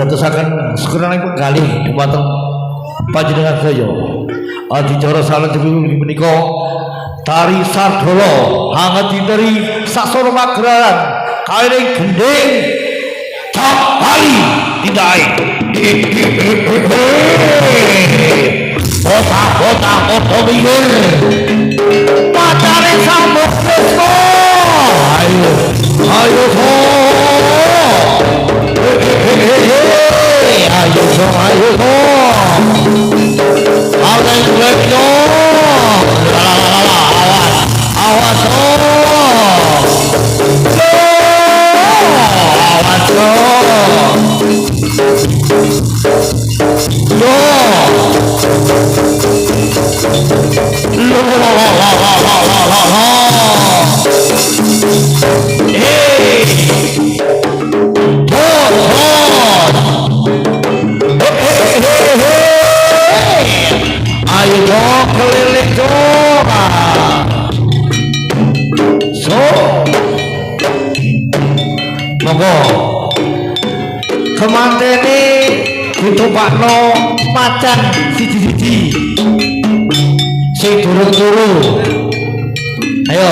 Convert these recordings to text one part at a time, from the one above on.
dadosaken sekeranipun penggalih dumateng panjenengan saya adicara salah dewi menika tari Sardolo hangat diteri saksara mageran kairing gending cak bali tindai kota kota minggir pacare sambut Krisna ayo ayo ayo dong, ayo dong. Ada yang black dong. Awas dong. Awas dong. Ayo dong keliling dong. So monggo kemantene ditupakno macan siji-siji sing turu-turu. Ayo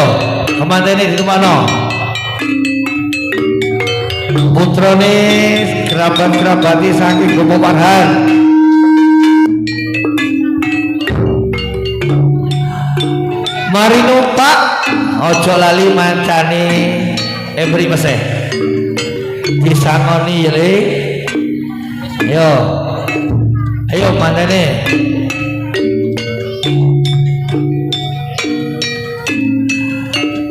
kemantene ditupakno putrane kerabat-kerabati saking Gopo Parhan. Mari numpak ojo lali mancane embri meseh disangoni le. Ayo ayo mantene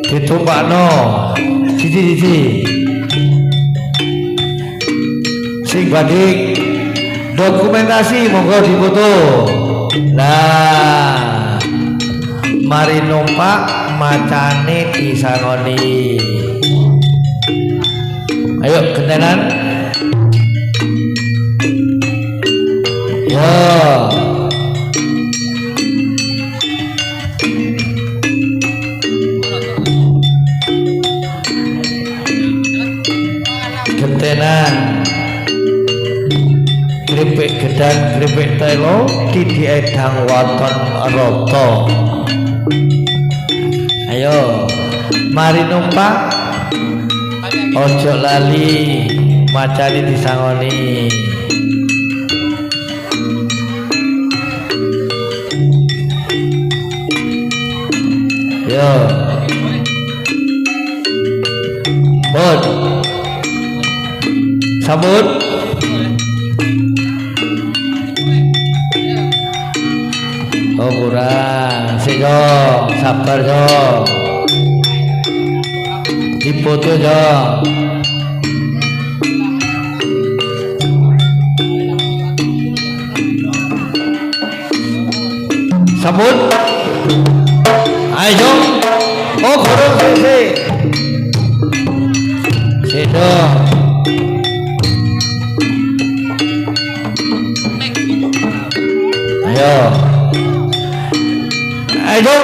ditumpakno siji-siji sing badhe dokumentasi monggo dipoto. Lah mari numpak macane disangoni. Ayo gentenan. Yo. Getenan kripik gedang kripik telo didi edang wonten rata. Ayo mari numpak ojo lali macani disangoni. Yo Bud sambut oh kurang sik yo sabar yo dipoto yo sambut ayo oh kurang sik Sedo. Ayo,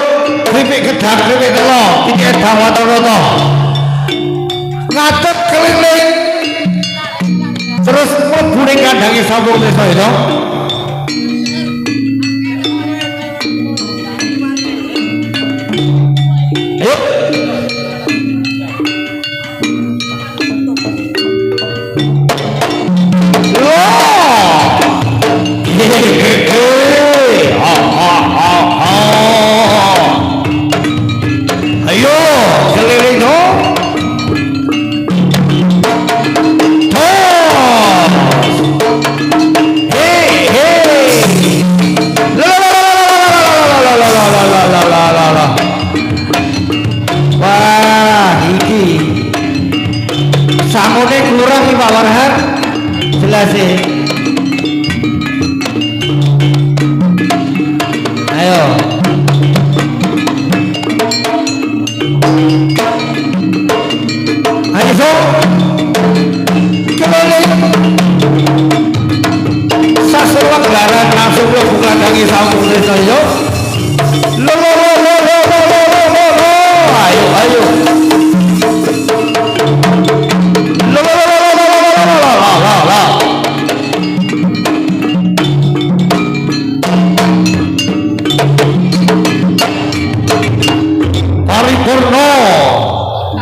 kripik gedang, kripik telo, iki edang watu-watu. Ngadeg keliling. Terus mlebu ning kandange Sambung Tresna itu. Ayo. Ayo keliling dong. Hei hei. Wah iki sangone kurang nih Pak Warhan. Jelas sih. Ayo. Ayo so. Kembali. Sasewa gelaran langsung lo buka tangi Sambung Tresna yo. Lo. Ayo ayo. Lo. Paripurna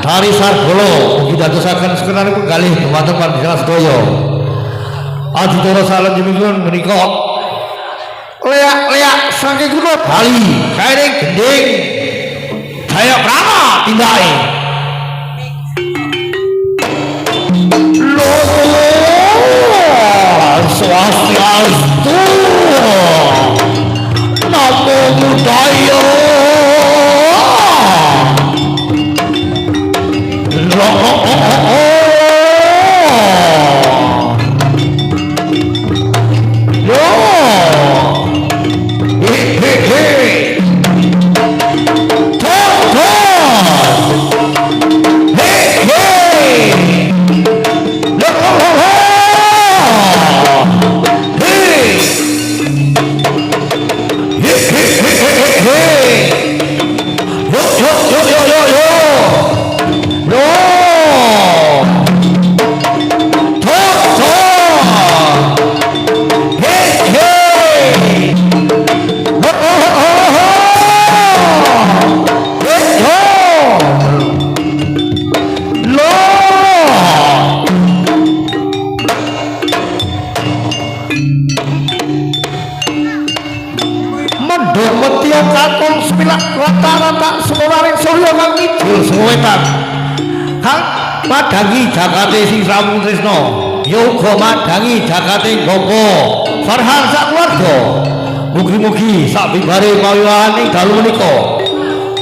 dari Sargolo mugi dadosaken sekenan penggalih dumateng panjenengan sedaya. Aditya salanjutipun menika leak-leak saking kula Bali kairing gending Jaya Brama tindake. Swastiastu Namo Buddhaya. Rata-rata semowaring surya kang kidul sewetan kang madangi jagate sing Sambung Tresna yoga madangi jagate Gangga Farhan sakeluarga. Mugi-mugi sabibare pawiwahan ing dalu menika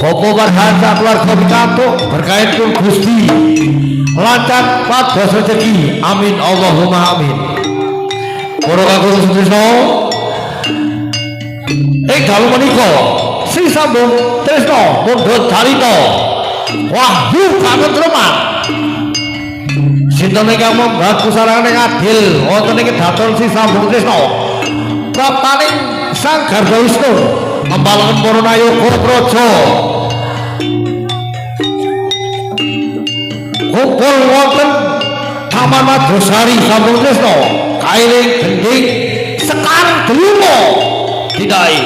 Bapa Farhan sakeluarga pikantuk berkaipun Gusti lancar pados rezeki. Amin Allahumma amin. Para kakung Tresna ing dalu menika si Sambung Tresna mundhut carita wahyu katentreman sinten ingkang membahat pusarane adil wonten ing kedaton si Sambung Tresna praptaning Sang Garba Wisnu ngempalaken para nayaga praja kumpul wonten Taman Madosari Sampun Tresno kairing gending Sekar Delumo Didai.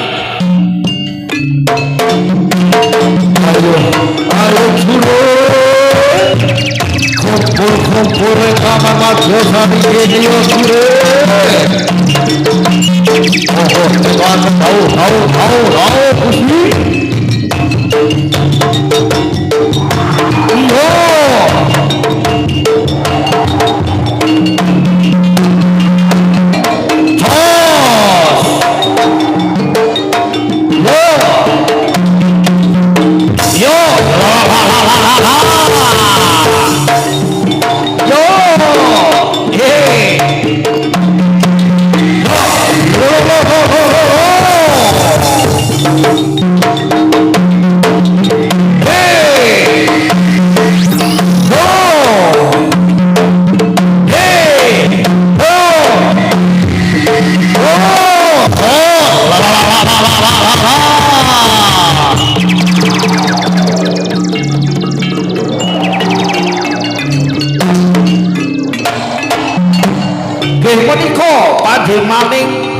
Ayo juru kumpul Taman Madosari Gedio juru. Oh, tahu Gusti. Iyo. Maning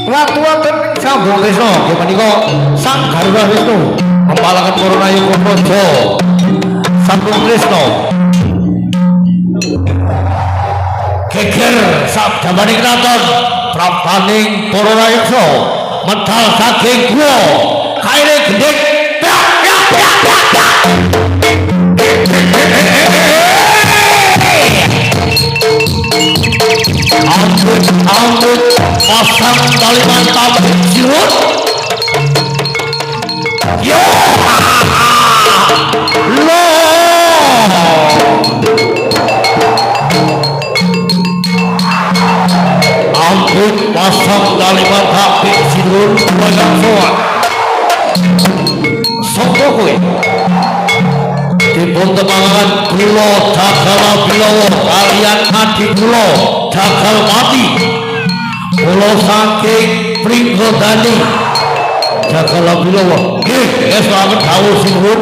ratuaken Sambung Tresno nggih menika Sang Garuda Wisnu Kepalakan Purnayoga Praja Sambung Tresno geger sabdaning kraton prabaning para rayaksa medal saking guwa kaire gendhek Ambut pasang tali mantap siut yo lo ambut pasang tali mantap siut wajah soa sopo kowe dipun temangan kula Jagala Bilawa kalian adik kula Jagal Mati kula saking Pringgodani Jagala Bilawa nggih esaken dawuh sinuwun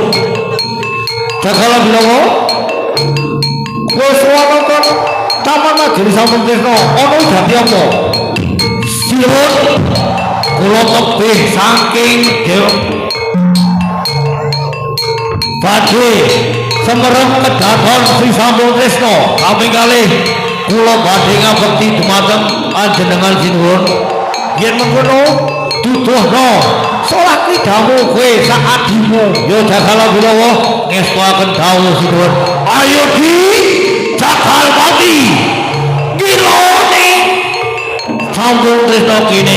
Jagala Bilawa wis wonten Taman Majuri Sampun Tresno ana dadi apa sinuwun kula tebih saking badhe semereng kedaton Sri Sampun Tresno kaping kalih kula badhe ngabekti dumateng panjenengan sinuwun yen mengkono duduhna salah kidamu kowe sak adimu ya Jagala Bilawa ngestuaken dawuh sinuwun ayo di Jagal Mati ngilone Sampun Tresno kene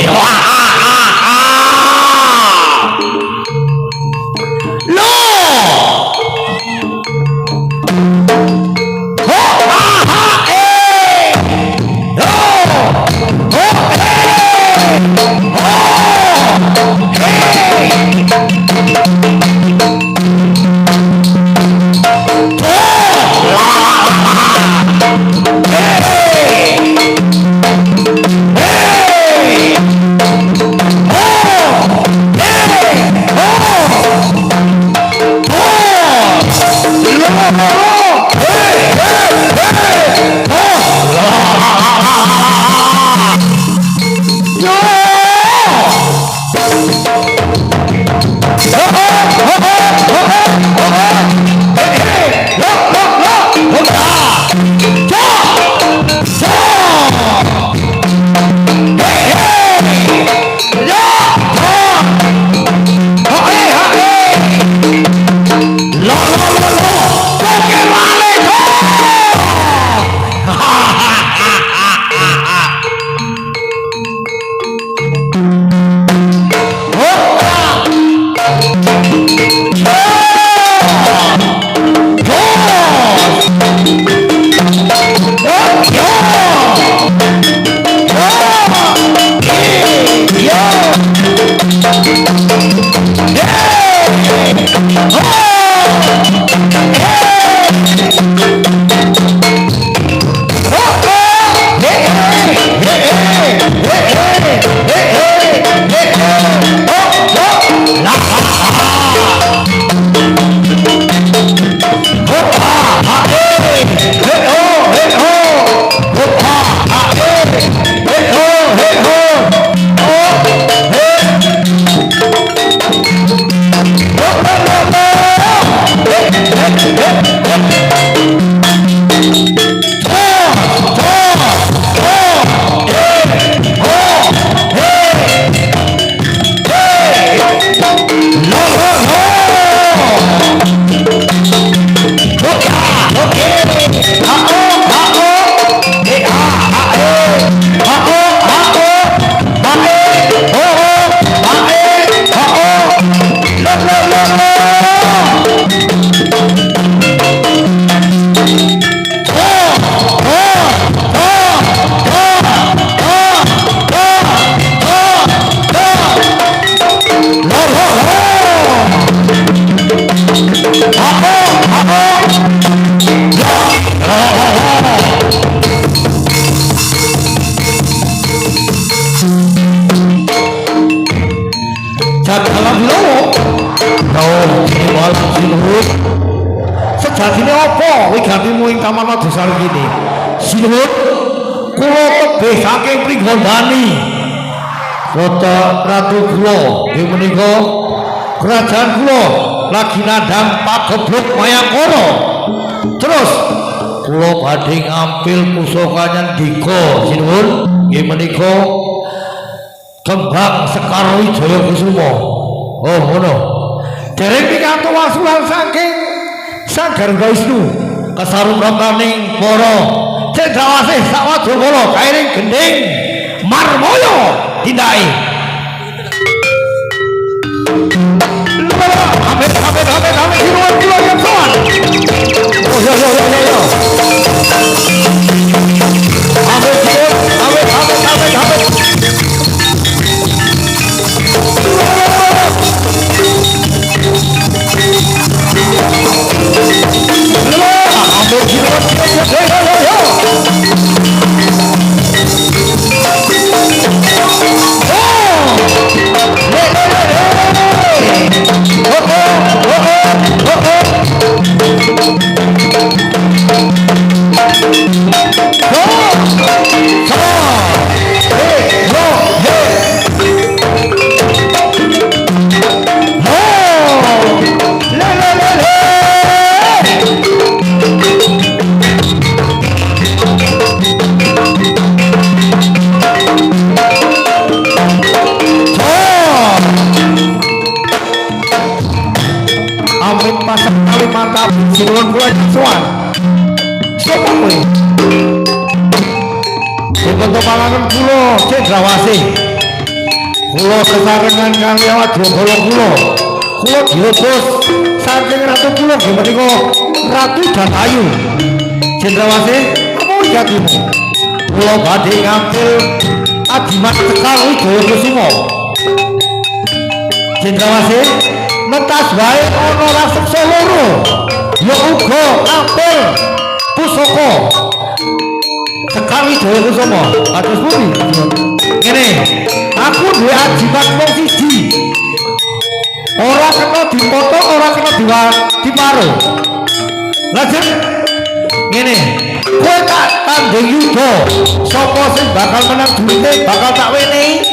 tamana desa gini. Sinuwun kula tebih saking Pringgondani. Kota Ratu kula nggih menika kerajaan kula lagi nandhang pagebluk Mayangkara. Terus kula badhe ngambil pusaka nyandika sinuwun nggih menika Kembang Sekar Wijaya Kusuma. Oh ngono. Dereng pikantuk wasulan saking Sang Garuda Wisnu kasarungkataning para cendrawasih sawadya kairing gending marmaya tindake. Amin sinuwun kula yen sowan. Oh yo. Amin. Sinuwun kula sowan. Sapa kowe? Sekoto palangan kula cendrawasih. Kula sesarengan kali wadya kula. Kula diutus saking ratu kula nggih menika Ratu Jatayu. Cendrawasih apa jatimu? Kula badhe ngambil Adimat Sekar Wijaya Kusuma. Cendrawasih mentas wae ana raseksa loro. Ya uga apel pusaka Sekar Wijaya Kusuma. Kados pundi? Ngene, aku duwe ajimat mung siji. Ora kena dipoto, ora kena diparuh. Lajeng ngene, kowe tak tanding yuda. Sapa sing bakal menang duwite bakal tak wenehi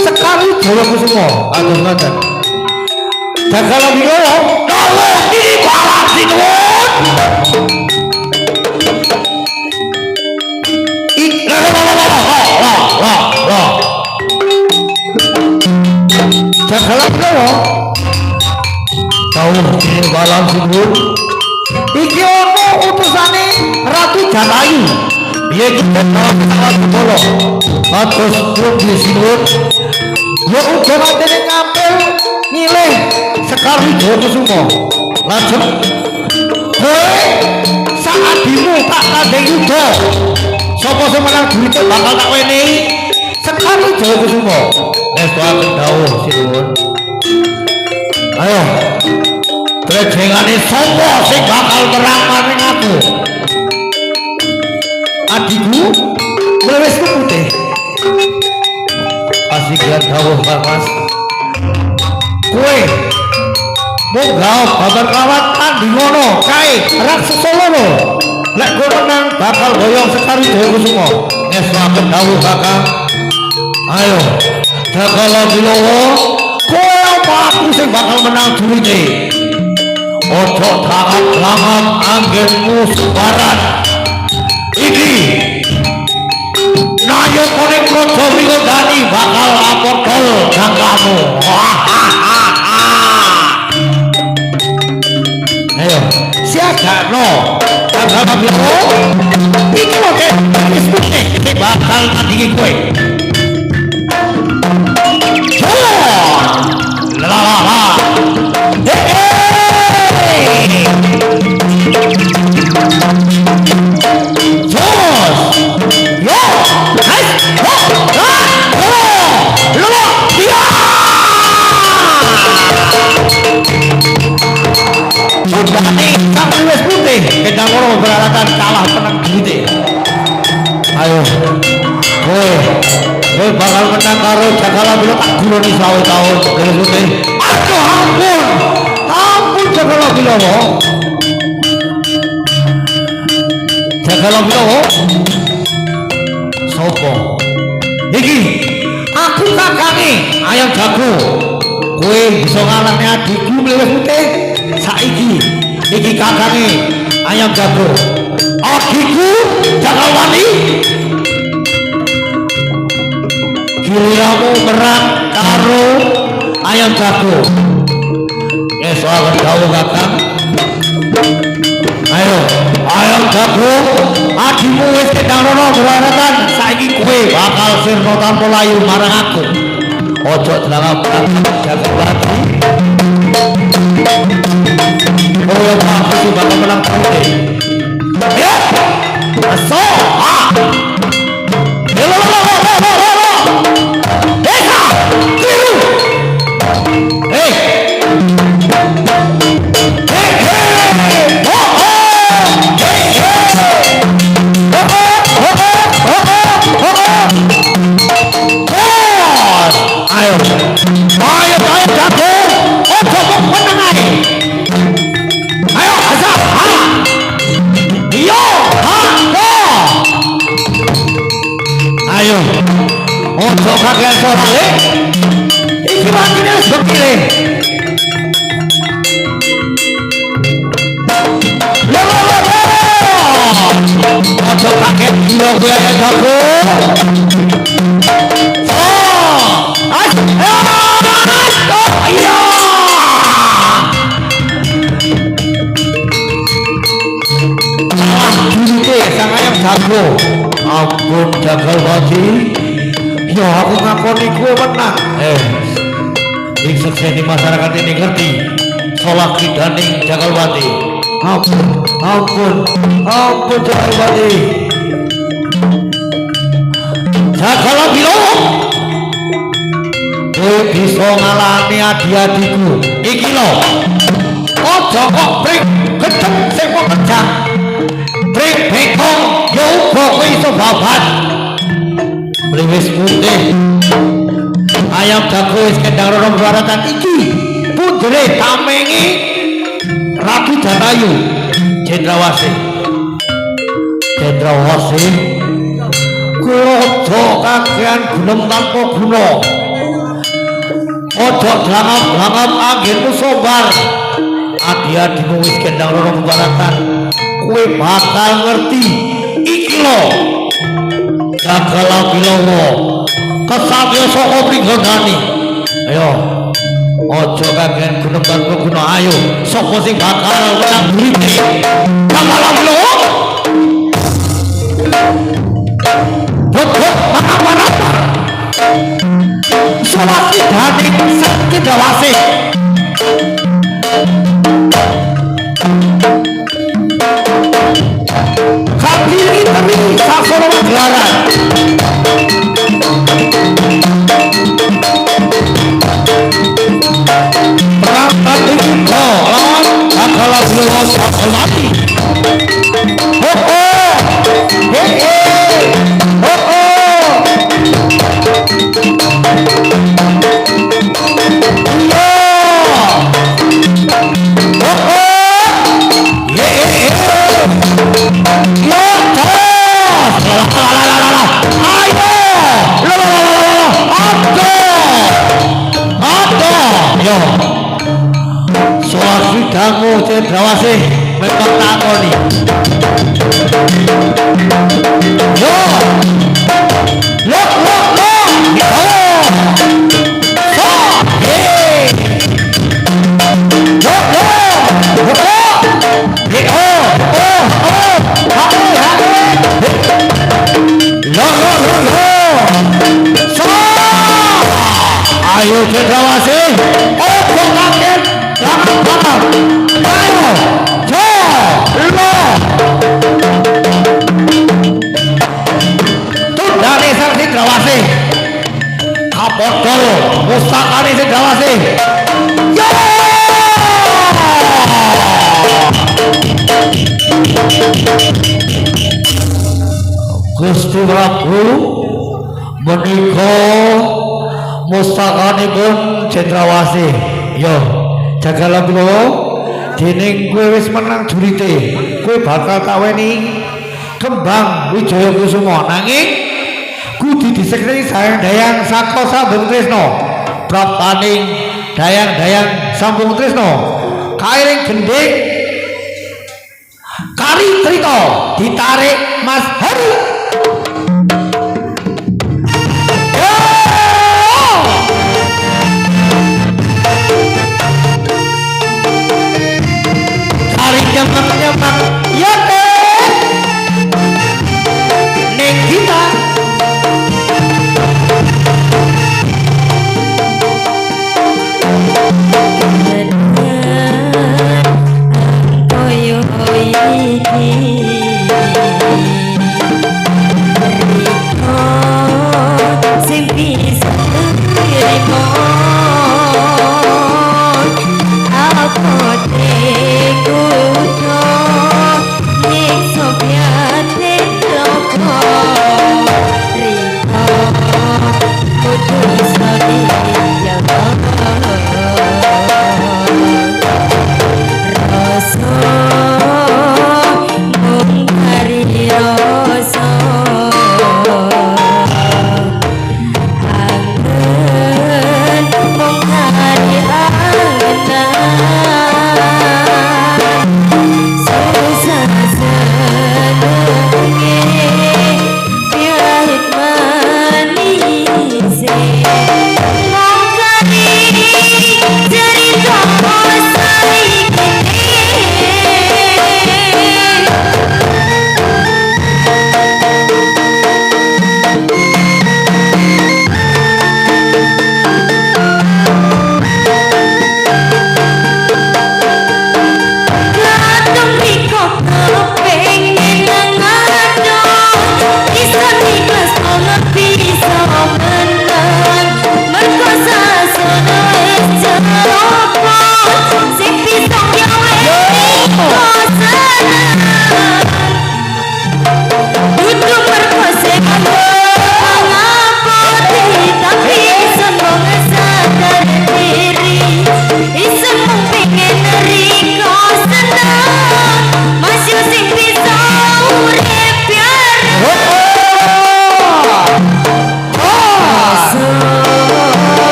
Sekar Wijaya Kusuma. Kados ngoten. Jagal Wilowo dawa iki balas sinuwun. Jagal Wilowo dawuh iki balas sinuwun. Iki ana utusane Ratu Jatayu. Piye kita kula atus pundi sinuwun. Ya uga matene ngambil nyilih Sekar Wijaya Kusuma. Lajeng kowe sak adimu tak tanding yuda. Sapa sing menang duwite bakal tak wenehi Sekar Wijaya Kusuma. Nestuaken dawuh sinuwun. Ayo. Drejengane sapa sing bakal terang maring aku? Adikku wis putih. Asigian dawuh Mas. Kowe munggah babar kawat tandingono kae raksasa loro. Lek kowe menang bakal boyong Sekar Wijaya Kusuma. Nestuaken dawuh Kakang. Ayo, Jagal Wilowo, kowe apa aku sing bakal menang duwite? Ojo tangan-tangan anggenmu sebaran. Iki nayo koning Praja Pringgondani bakal apodol jangkamu. Ayo, siagakno Jagal Wilowo. Iki oke, wis putih bakal tandingi kowe. Kita ngono beralatan kalah tenang duwite. Ayo. Kowe bakal menang karo Jagal Wilowo tak guloni sawo-sawo terus. Aduh ampun. Ampun Jagal Wilowo. jagal piro sopo iki aku kakange Ayam Jago kowe bisa ngalahne adikku mlewes putih saiki iki kakange Ayam Jago adikku Jagal Wali giliranmu merang karo Ayam Jago soal kau kakang ayo Ayam Jago adimu wis kedarono beraratan saiki kowe bakal sirna tanpa layu marang aku ojo delangap Jagal Wali kowe aku bakal menang kowe ya aso ha ojo kakean sore iki wakine wis bekile ojo kakean gila kowe Ayam Jago sang Ayam Jago ampun Jagal Wali yo aku ngakoni kowe menang ing sekseni masyarakat ini ngerti solak kidaning Jagal Wali ampun Jagal Wali Jagal Wali kowe bisa ngalahani adi-adiku iki lho ojo kok bring gedeng sing kok kencang bring bekong yo uga kowe iso babat mlewes putih Ayam Jago wis kendang rono baratan iki pundere tamengi Ratu Jatayu Cendrawasih ojo kakean gunem tanpa guna ojo drangap-drangap anggenmu sombar adi-adimu wis kendang rono baratan kowe bakal ngerti iki lho Jagal Abilowo kesatria saka pringgondani ayo ojo kakean gunem tanpa guna ayo sapa sing bakal menang burine Jagal Abilowo mana salah kidaning sakit dawase kapiri temi sasoro gelaran perang tadi kita lawan Jagal Abilowo Jagal Wali Kamu Cendrawasih memang takoni yo ayo Cendrawasih ojo kaget jangan ayo tundane sang Cendrawasih kapodol mustakane Cendrawasih yo Gusti Prabu menika mustakanipun Cendrawasih yo Jagal Abilowo dening kowe wis menang jurite kowe bakal taweni kembang Wijaya Kusuma nanging kudu disekseni dayang saka sambung tresno prapaning dayang sambung tresno kairing gending kari trita ditarik Mas Hari kari nyemak ya ning kita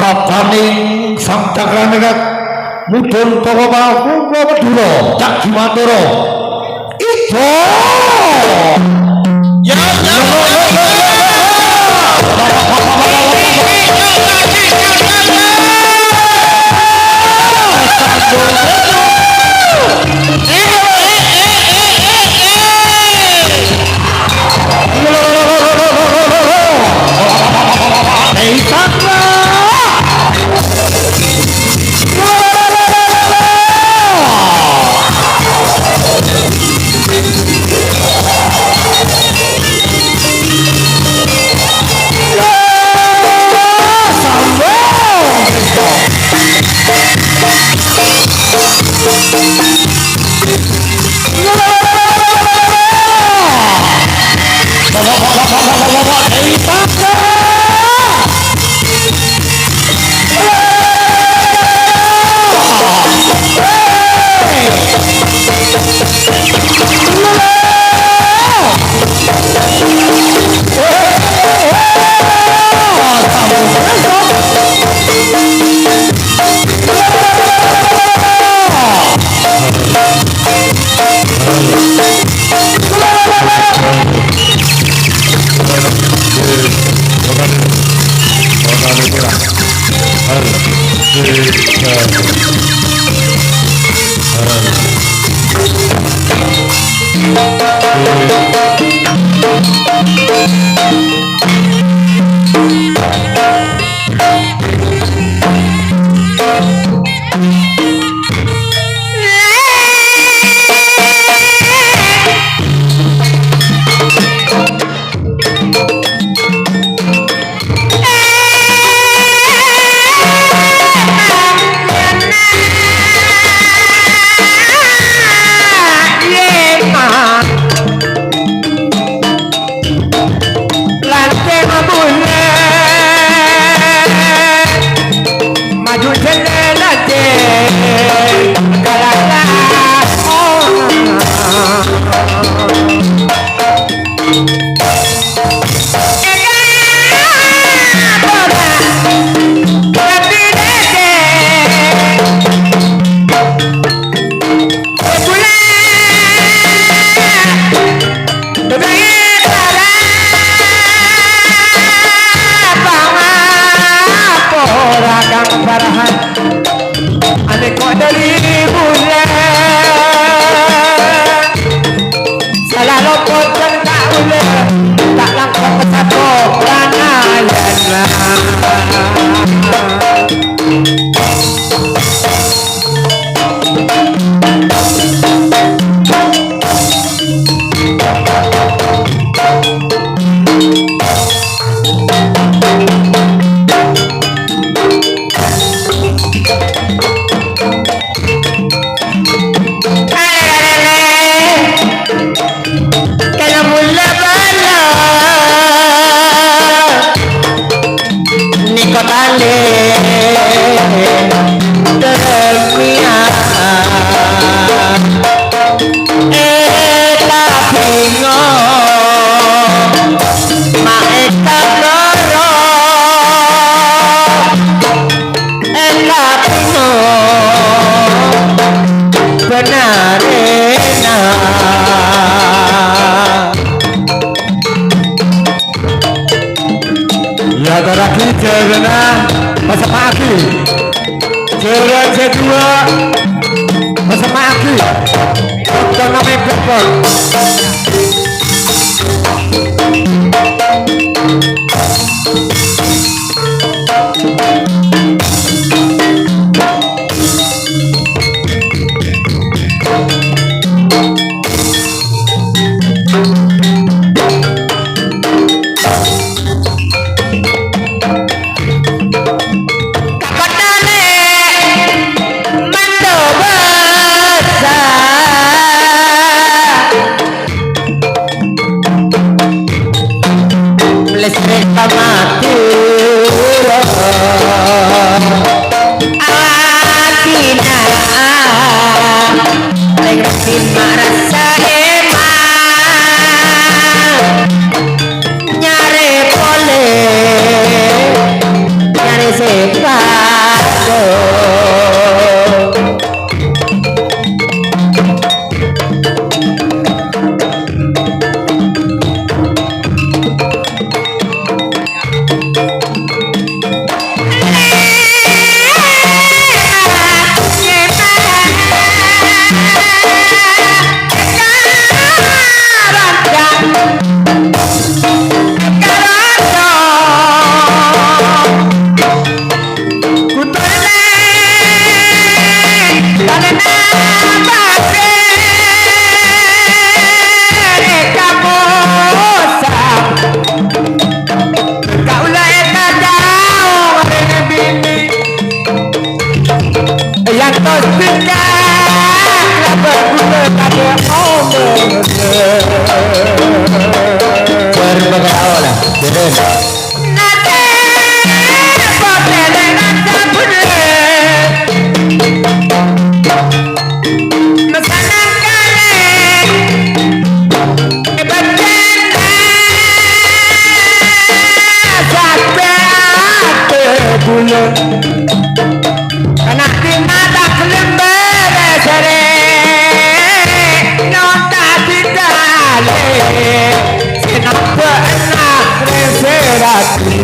prapaning sang cakranerat mudhun para Madura Cak Jimatara ijo ya benar masa pagi jalan kedua masa pagi dokter namanya dokter listrik mati Adina Lekin marasa emang nyare pole nyare sepado yang tos tinggal berguna pada omong berbagai lah beren nate potele nate beren mesanang kale ebacena sakte ate gula anak mata kelembere sere nota ditale senapa anak reserati